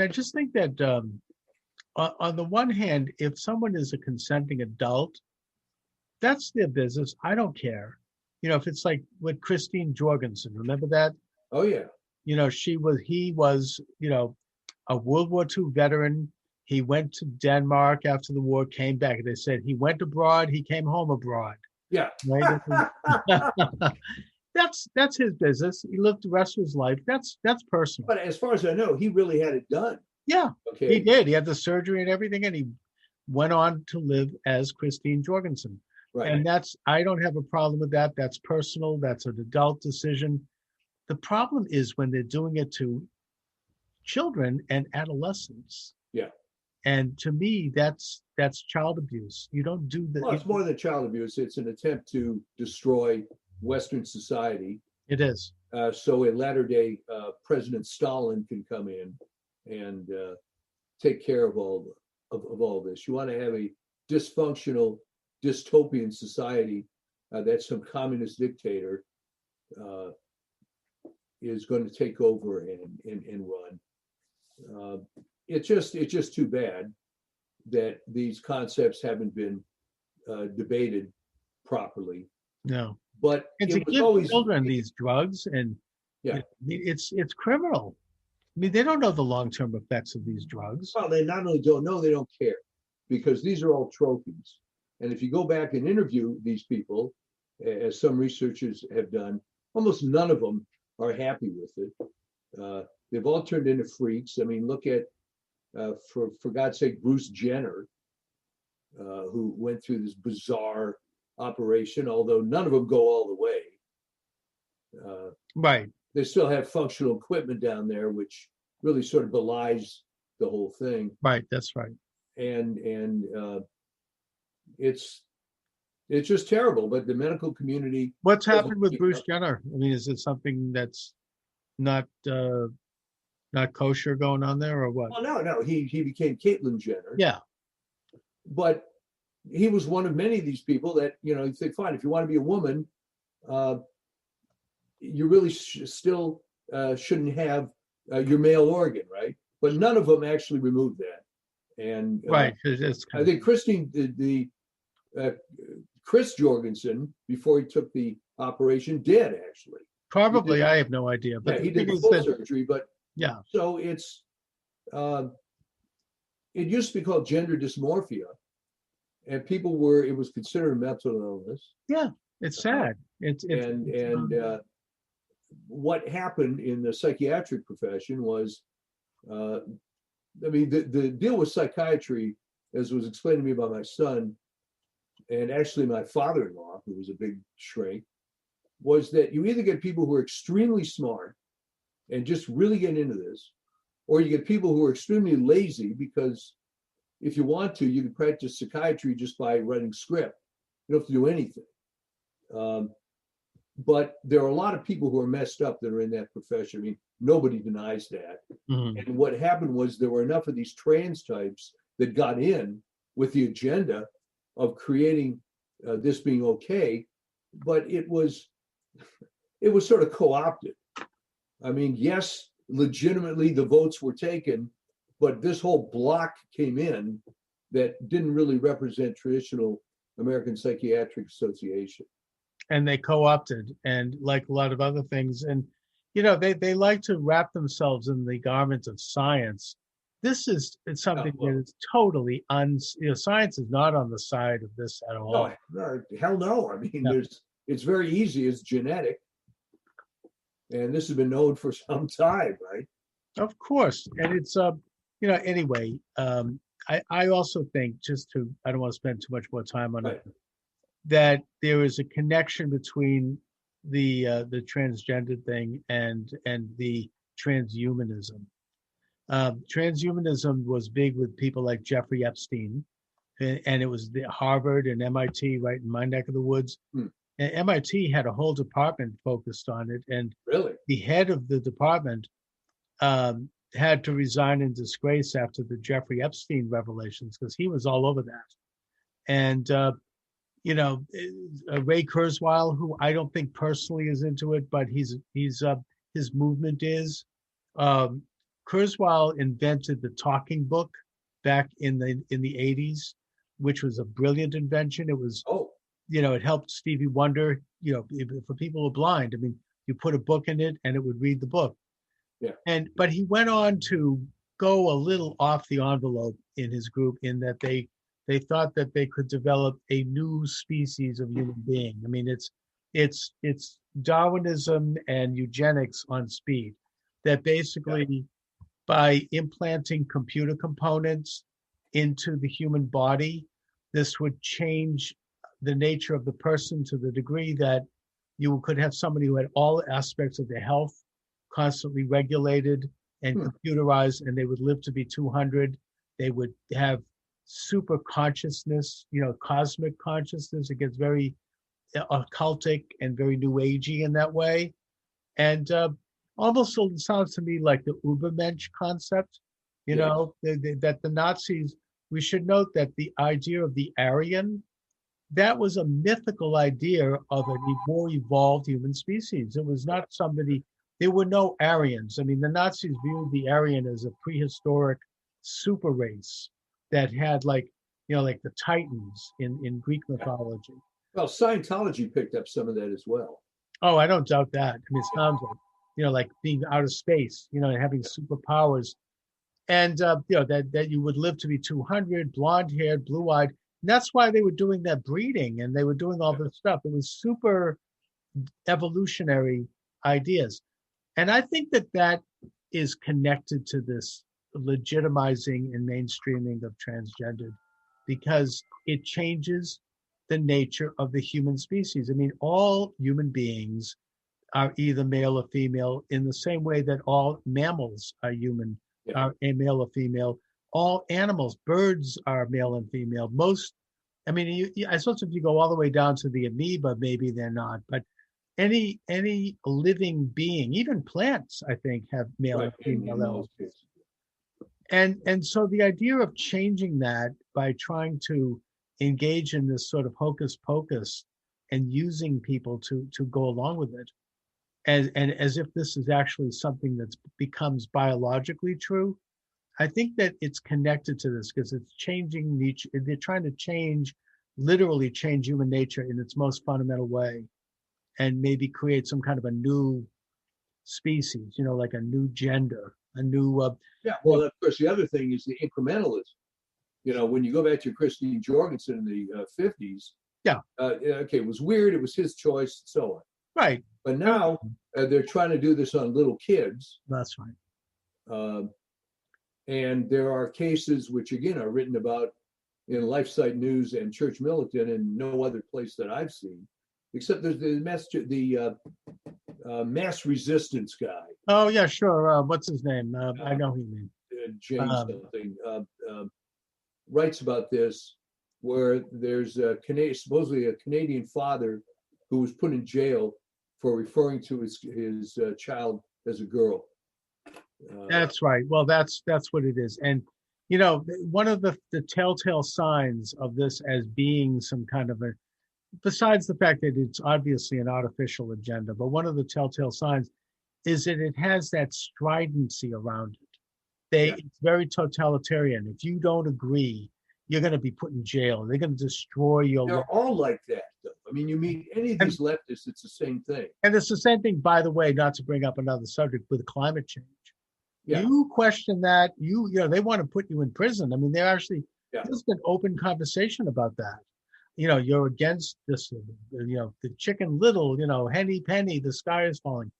Speaker 2: I just think that on the one hand, if someone is a consenting adult, that's their business. I don't care. If it's like with Christine Jorgensen, remember that?
Speaker 1: Oh yeah.
Speaker 2: He was, a World War II veteran. He went to Denmark after the war, came back. They said he went abroad, he came home abroad.
Speaker 1: Yeah.
Speaker 2: Right? That's his business. He lived the rest of his life. That's personal.
Speaker 1: But as far as I know, he really had it done.
Speaker 2: Yeah.
Speaker 1: Okay.
Speaker 2: He did. He had the surgery and everything, and he went on to live as Christine Jorgensen.
Speaker 1: Right.
Speaker 2: And I don't have a problem with that. That's personal. That's an adult decision. The problem is when they're doing it to children and adolescents.
Speaker 1: Yeah.
Speaker 2: And to me, that's child abuse. You don't do that.
Speaker 1: Well, it's more than child abuse. It's an attempt to destroy Western society.
Speaker 2: It is.
Speaker 1: So a latter-day President Stalin can come in and take care of all this. You want to have a dysfunctional, dystopian society that some communist dictator is going to take over and run. It's just too bad that these concepts haven't been debated properly.
Speaker 2: No.
Speaker 1: But
Speaker 2: and to give children these drugs, and it's criminal. I mean, they don't know the long-term effects of these drugs.
Speaker 1: Well, they not only don't know, they don't care, because these are all trophies. And if you go back and interview these people, as some researchers have done, almost none of them are happy with it. They've all turned into freaks. I mean, look at, for God's sake, Bruce Jenner, who went through this bizarre operation, although none of them go all the way.
Speaker 2: Right.
Speaker 1: They still have functional equipment down there, which really sort of belies the whole thing.
Speaker 2: Right, that's right.
Speaker 1: And it's just terrible. But the medical community.
Speaker 2: What's happened with Bruce Jenner? I mean, is it something that's not kosher going on there, or what?
Speaker 1: Well, no. He became Caitlyn Jenner.
Speaker 2: Yeah.
Speaker 1: But he was one of many of these people that, you think, fine, if you want to be a woman, you really still shouldn't have your male organ, right? But none of them actually removed that. And
Speaker 2: right,
Speaker 1: I think Christine, Chris Jorgensen, before he took the operation, did actually.
Speaker 2: Probably, I have no idea. But
Speaker 1: he did the full surgery, but
Speaker 2: yeah.
Speaker 1: So it's it used to be called gender dysmorphia, and it was considered a mental illness.
Speaker 2: Yeah, it's sad. It's
Speaker 1: what happened in the psychiatric profession was, I mean, the deal with psychiatry, as was explained to me by my son, and actually my father-in-law, who was a big shrink, was that you either get people who are extremely smart and just really get into this, or you get people who are extremely lazy because if you want to, you can practice psychiatry just by writing script. You don't have to do anything. But there are a lot of people who are messed up that are in that profession. I mean, nobody denies that.
Speaker 2: Mm-hmm.
Speaker 1: And what happened was there were enough of these trans types that got in with the agenda of creating this being okay, but it was sort of co-opted. I mean, yes, legitimately the votes were taken, but this whole block came in that didn't really represent traditional American Psychiatric Association.
Speaker 2: And they co-opted, and like a lot of other things, and they like to wrap themselves in the garment of science. It's something that is totally science is not on the side of this at all.
Speaker 1: No, hell no. I mean, it's very easy. It's genetic, and this has been known for some time, right?
Speaker 2: Of course, and it's anyway. I also think, I don't want to spend too much more time on it, that there is a connection between the transgender thing and the transhumanism. Transhumanism was big with people like Jeffrey Epstein, and it was the Harvard and MIT right in my neck of the woods. And MIT had a whole department focused on it, and
Speaker 1: really,
Speaker 2: the head of the department had to resign in disgrace after the Jeffrey Epstein revelations because he was all over that. And Ray Kurzweil, who I don't think personally is into it, but his movement is. Kurzweil invented the talking book back in the 80s, which was a brilliant invention. It was, it helped Stevie Wonder. For people who are blind, I mean, you put a book in it and it would read the book.
Speaker 1: Yeah.
Speaker 2: But he went on to go a little off the envelope in his group in that they thought that they could develop a new species of human being. I mean, it's Darwinism and eugenics on speed, that basically by implanting computer components into the human body, this would change the nature of the person to the degree that you could have somebody who had all aspects of their health constantly regulated and computerized, and they would live to be 200. They would have super consciousness, cosmic consciousness. It gets very occultic and very new agey in that way. And almost sounds to me like the Ubermensch concept, that the Nazis, we should note that the idea of the Aryan, that was a mythical idea of a more evolved human species. It was not there were no Aryans. I mean, the Nazis viewed the Aryan as a prehistoric super race that had like the Titans in Greek mythology.
Speaker 1: Well, Scientology picked up some of that as well.
Speaker 2: Oh, I don't doubt that. I mean, it sounds like being out of space, and having superpowers, and that you would live to be 200, blonde-haired, blue-eyed. And that's why they were doing that breeding, and they were doing all this stuff. It was super evolutionary ideas, and I think that is connected to this legitimizing and mainstreaming of transgender, because it changes the nature of the human species. I mean, all human beings are either male or female in the same way that all mammals are human, are a male or female. All animals, birds are male and female. I suppose if you go all the way down to the amoeba, maybe they're not, but any living being, even plants, I think, have male and female elements. And so the idea of changing that by trying to engage in this sort of hocus pocus and using people to go along with it, and as if this is actually something that becomes biologically true, I think that it's connected to this because it's changing nature. They're trying to literally change human nature in its most fundamental way, and maybe create some kind of a new species, like a new gender, a new.
Speaker 1: Well, of course, the other thing is the incrementalism. When you go back to Christine Jorgensen in the 50s, it was weird. It was his choice, and so on.
Speaker 2: Right.
Speaker 1: But now they're trying to do this on little kids.
Speaker 2: That's right.
Speaker 1: And there are cases which, again, are written about in LifeSite News and Church Militant, and no other place that I've seen, except there's the mass resistance guy.
Speaker 2: Oh yeah, sure. What's his name? I know who you mean.
Speaker 1: James something writes about this, where there's supposedly a Canadian father who was put in jail for referring to his child as a girl.
Speaker 2: That's right. Well, that's what it is. And you know, one of the telltale signs of this as being some kind of a, besides the fact that it's obviously an artificial agenda, but one of the telltale signs is that it has that stridency around it. It's very totalitarian. If you don't agree, you're going to be put in jail. They're going to destroy your life.
Speaker 1: They're all like that, though. I mean, you meet any of these leftists, it's the same thing.
Speaker 2: And it's the same thing, by the way, not to bring up another subject, with climate change. Yeah. You question that, you know, they want to put you in prison. I mean, they're actually, there's been open conversation about that. You know, you're against this, you know, the Chicken Little, you know, Henny Penny, the sky is falling.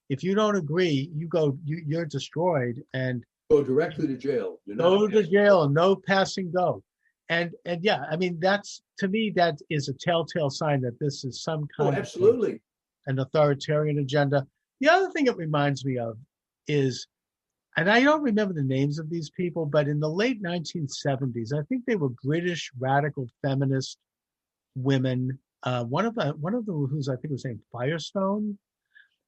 Speaker 2: If you don't agree, you're destroyed and
Speaker 1: go directly to jail.
Speaker 2: Go to jail, no passing go. And yeah, I mean, that's, to me, that is a telltale sign that this is some kind
Speaker 1: of
Speaker 2: an authoritarian agenda. The other thing it reminds me of is, and I don't remember the names of these people, but in the late 1970s, I think they were British radical feminist women. One of them, who's I think was named Firestone,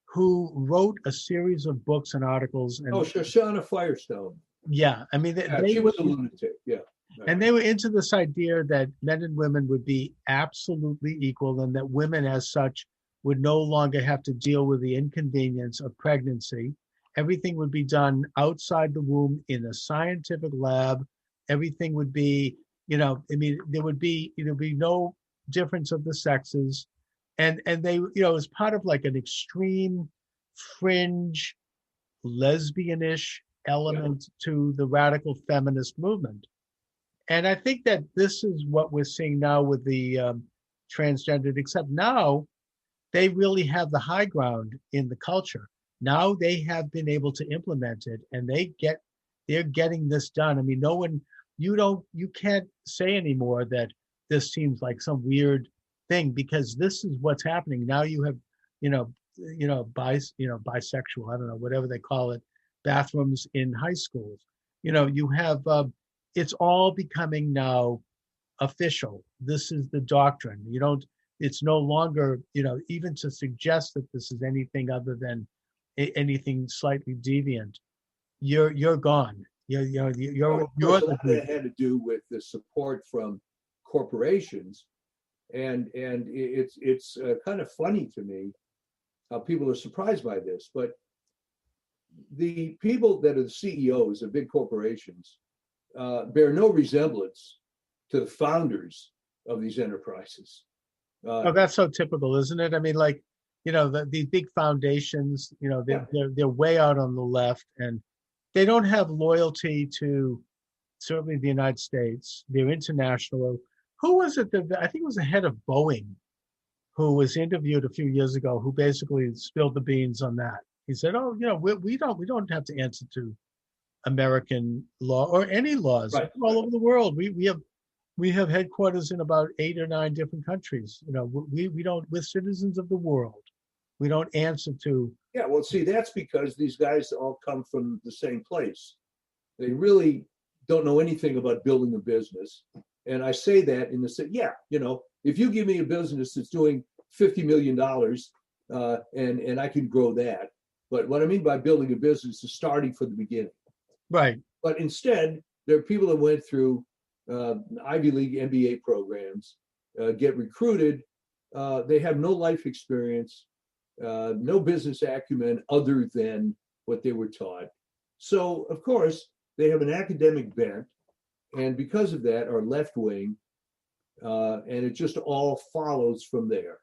Speaker 2: who wrote a series of books and articles. And,
Speaker 1: Shoshana Firestone.
Speaker 2: Yeah, I mean,
Speaker 1: she was a lunatic. Yeah.
Speaker 2: Right. And they were into this idea that men and women would be absolutely equal, and that women, as such, would no longer have to deal with the inconvenience of pregnancy. Everything would be done outside the womb in a scientific lab. Everything would be, you know, I mean, there would be no difference of the sexes. And they, you know, as part of like an extreme fringe lesbianish element to the radical feminist movement. And I think that this is what we're seeing now with the transgendered, except now they really have the high ground in the culture. Now they have been able to implement it, and they're getting this done. I mean, you can't say anymore that this seems like some weird thing, because this is what's happening. Now you have, bisexual, I don't know, whatever they call it, bathrooms in high schools. You know, you have, it's all becoming now official. This is the doctrine. It's no longer, even to suggest that this is anything other than anything slightly deviant, you're gone. You're
Speaker 1: that had to do with the support from corporations, and it's kind of funny to me how people are surprised by this, but the people that are the CEOs of big corporations bear no resemblance to the founders of these enterprises.
Speaker 2: That's so typical, isn't it? I mean, like, these big foundations, they're way out on the left, and they don't have loyalty to certainly the United States. They're international. Who was it that, I think it was the head of Boeing, who was interviewed a few years ago, who basically spilled the beans on that. He said, we don't have to answer to American law or any laws.
Speaker 1: Right.
Speaker 2: All over the world. We have headquarters in about 8 or 9 different countries. We're citizens of the world. We don't answer to.
Speaker 1: Yeah, well, see, that's because these guys all come from the same place. They really don't know anything about building a business. And I say that in the sense, if you give me a business that's doing $50 million and I can grow that. But what I mean by building a business is starting from the beginning.
Speaker 2: Right.
Speaker 1: But instead, there are people that went through Ivy League MBA programs, get recruited. They have no life experience, no business acumen other than what they were taught. So, of course, they have an academic bent, and because of that, are left wing, and it just all follows from there.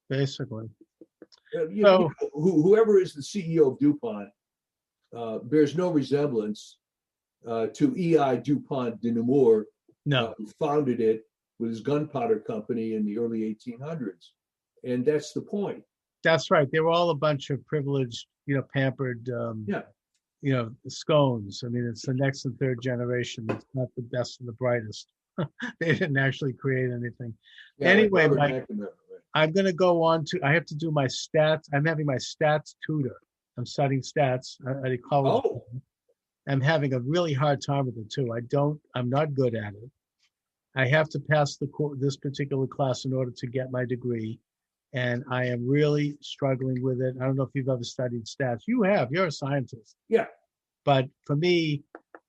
Speaker 2: Basically.
Speaker 1: Whoever is the CEO of DuPont bears no resemblance to E.I. DuPont de Nemours, who founded it with his gunpowder company in the early 1800s. And that's the point.
Speaker 2: That's right. They were all a bunch of privileged, pampered scones. I mean, it's the next and third generation. It's not the best and the brightest. They didn't actually create anything.
Speaker 1: Yeah,
Speaker 2: Anyway,
Speaker 1: like
Speaker 2: Mike, I'm going to go on to, I have to do my stats. I'm having my stats tutor. I'm studying stats at a college.
Speaker 1: Oh,
Speaker 2: I'm having a really hard time with it too. I'm not good at it. I have to pass this particular class in order to get my degree. And I am really struggling with it. I don't know if you've ever studied stats. You're a scientist.
Speaker 1: yeah.
Speaker 2: But for me,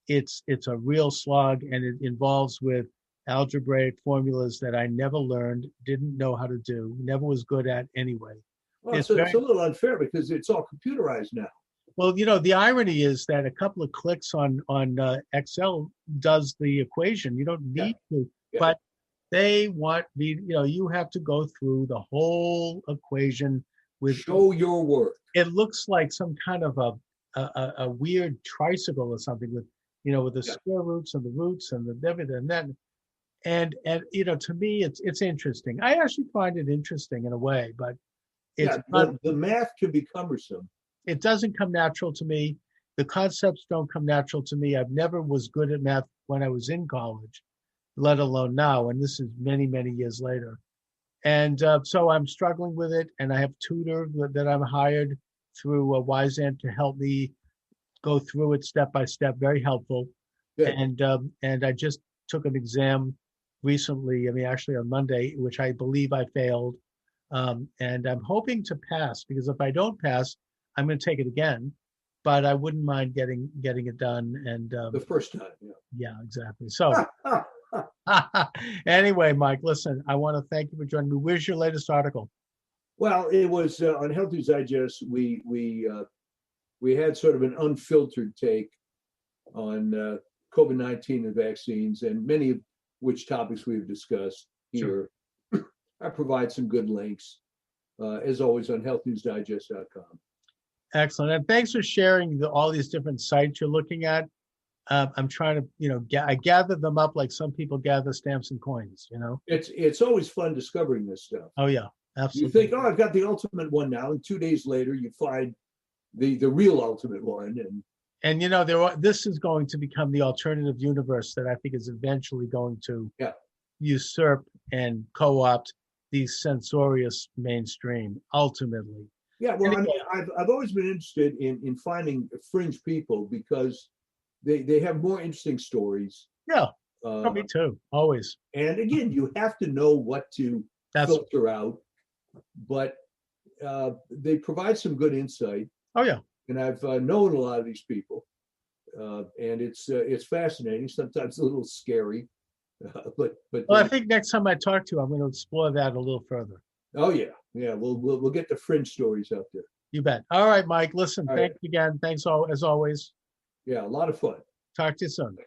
Speaker 2: it's a real slog, and it involves with algebraic formulas that I never learned, didn't know how to do, never was good at anyway.
Speaker 1: Well, it's a little unfair because it's all computerized now.
Speaker 2: Well, the irony is that a couple of clicks on Excel does the equation. You don't need to, but they want me, you have to go through the whole equation with
Speaker 1: show your work.
Speaker 2: It looks like some kind of a weird tricycle or something with the square roots and the roots and the everything and that. And to me, it's interesting. I actually find it interesting in a way, but
Speaker 1: the math can be cumbersome.
Speaker 2: It doesn't come natural to me. The concepts don't come natural to me. I've never was good at math when I was in college, let alone now. And this is many, many years later. And so I'm struggling with it. And I have a tutor that I'm hired through Wyzant to help me go through it step by step. Very helpful.
Speaker 1: Good.
Speaker 2: And I just took an exam recently. I mean, actually on Monday, which I believe I failed. And I'm hoping to pass, because if I don't pass, I'm going to take it again, but I wouldn't mind getting it done. And
Speaker 1: the first time,
Speaker 2: yeah, exactly. So anyway, Mike, listen, I want to thank you for joining me. Where's your latest article?
Speaker 1: Well, it was on Health News Digest. We had sort of an unfiltered take on COVID-19 and vaccines, and many of which topics we've discussed here. Sure. I provide some good links, as always, on healthnewsdigest.com.
Speaker 2: Excellent. And thanks for sharing all these different sites you're looking at. I'm trying to, I gather them up like some people gather stamps and coins,
Speaker 1: It's always fun discovering this stuff.
Speaker 2: Oh, yeah, absolutely.
Speaker 1: You think, I've got the ultimate one now, and 2 days later you find the real ultimate one.
Speaker 2: And this is going to become the alternative universe that I think is eventually going to usurp and co-opt the censorious mainstream, ultimately.
Speaker 1: Yeah, well, anyway. I've always been interested in finding fringe people because they have more interesting stories.
Speaker 2: Yeah, me too, always.
Speaker 1: And again, you have to know what to filter out, but they provide some good insight.
Speaker 2: Oh, yeah.
Speaker 1: And I've known a lot of these people, and it's fascinating, sometimes a little scary. But
Speaker 2: I think next time I talk to you, I'm going to explore that a little further.
Speaker 1: Oh, yeah. We'll get the fringe stories out there.
Speaker 2: You bet. All right, Mike. Listen, thanks again. Thanks as always.
Speaker 1: Yeah, a lot of fun.
Speaker 2: Talk to you soon.